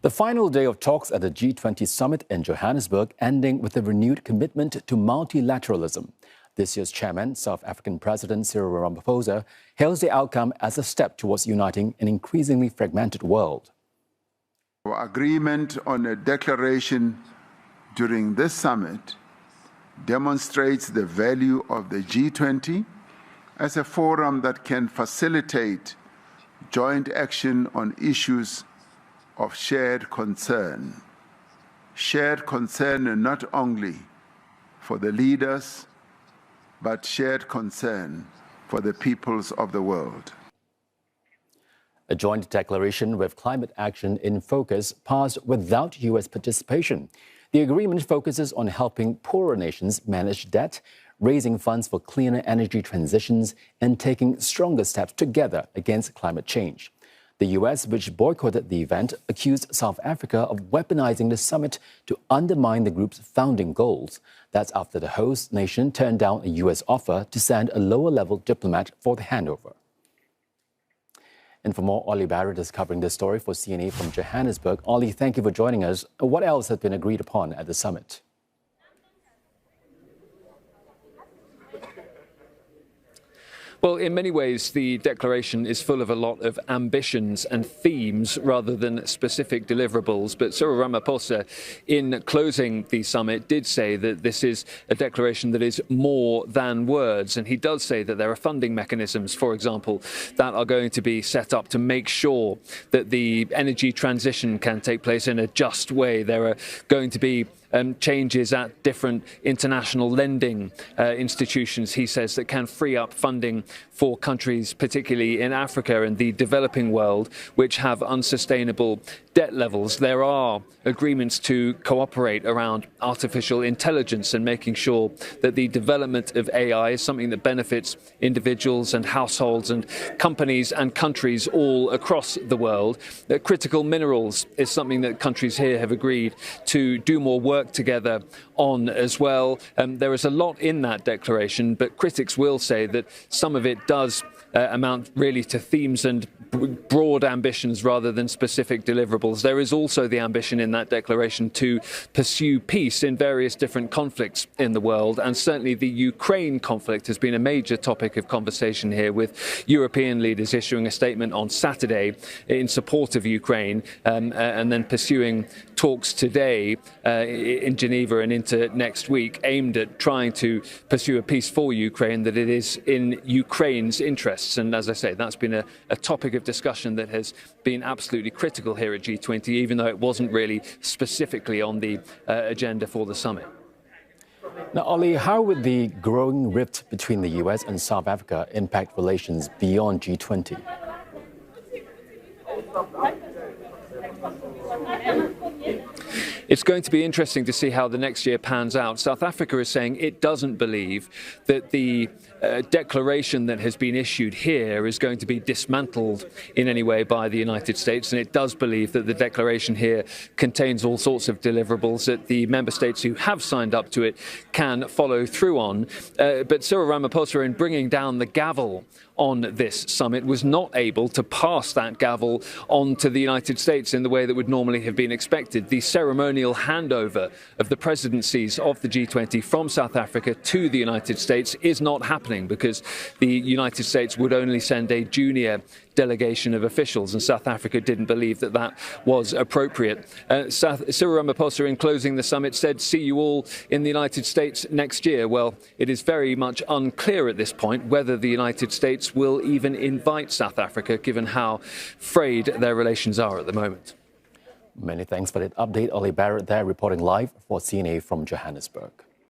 The final day of talks at the G20 summit in Johannesburg ending with a renewed commitment to multilateralism. This year's chairman, South African President Cyril Ramaphosa, hails the outcome as a step towards uniting an increasingly fragmented world. Our agreement on a declaration during this summit demonstrates the value of the G20 as a forum that can facilitate joint action on issues of shared concern not only for the leaders, but shared concern for the peoples of the world. A joint declaration with climate action in focus passed without U.S. participation. The agreement focuses on helping poorer nations manage debt, raising funds for cleaner energy transitions, and taking stronger steps together against climate change. The U.S., which boycotted the event, accused South Africa of weaponizing the summit to undermine the group's founding goals. That's after the host nation turned down a U.S. offer to send a lower-level diplomat for the handover. And for more, Olly Barratt is covering this story for CNA from Johannesburg. Olly, thank you for joining us. What else has been agreed upon at the summit? Well, in many ways, the declaration is full of a lot of ambitions and themes rather than specific deliverables. But Cyril Ramaphosa, in closing the summit, did say that this is a declaration that is more than words. And he does say that there are funding mechanisms, for example, that are going to be set up to make sure that the energy transition can take place in a just way. There are going to be changes at different international lending institutions, he says, that can free up funding for countries, particularly in Africa and the developing world, which have unsustainable debt levels. There are agreements to cooperate around artificial intelligence and making sure that the development of AI is something that benefits individuals and households and companies and countries all across the world. That critical minerals is something that countries here have agreed to do more work together on as well. There is a lot in that declaration, but critics will say that some of it does amount really to themes and broad ambitions rather than specific deliverables. There is also the ambition in that declaration to pursue peace in various different conflicts in the world, and certainly the Ukraine conflict has been a major topic of conversation here, with European leaders issuing a statement on Saturday in support of Ukraine, and then pursuing talks today in Geneva and into next week aimed at trying to pursue a peace for Ukraine that it is in Ukraine's interests. And as I say, that's been a topic of discussion that has been absolutely critical here at G20, even though it wasn't really specifically on the agenda for the summit. Now, Olly, how would the growing rift between the US and South Africa impact relations beyond G20? It's going to be interesting to see how the next year pans out. South Africa is saying it doesn't believe that the declaration that has been issued here is going to be dismantled in any way by the United States, and it does believe that the declaration here contains all sorts of deliverables that the member states who have signed up to it can follow through on. But Cyril Ramaphosa, in bringing down the gavel on this summit, was not able to pass that gavel on to the United States in the way that would normally have been expected. The ceremonial handover of the presidencies of the G20 from South Africa to the United States is not happening because the United States would only send a junior delegation of officials, and South Africa didn't believe that that was appropriate. Cyril Ramaphosa, in closing the summit, said, "See you all in the United States next year." Well, it is very much unclear at this point whether the United States will even invite South Africa, given how frayed their relations are at the moment. Many thanks for that update. Olly Barratt there, reporting live for CNA from Johannesburg.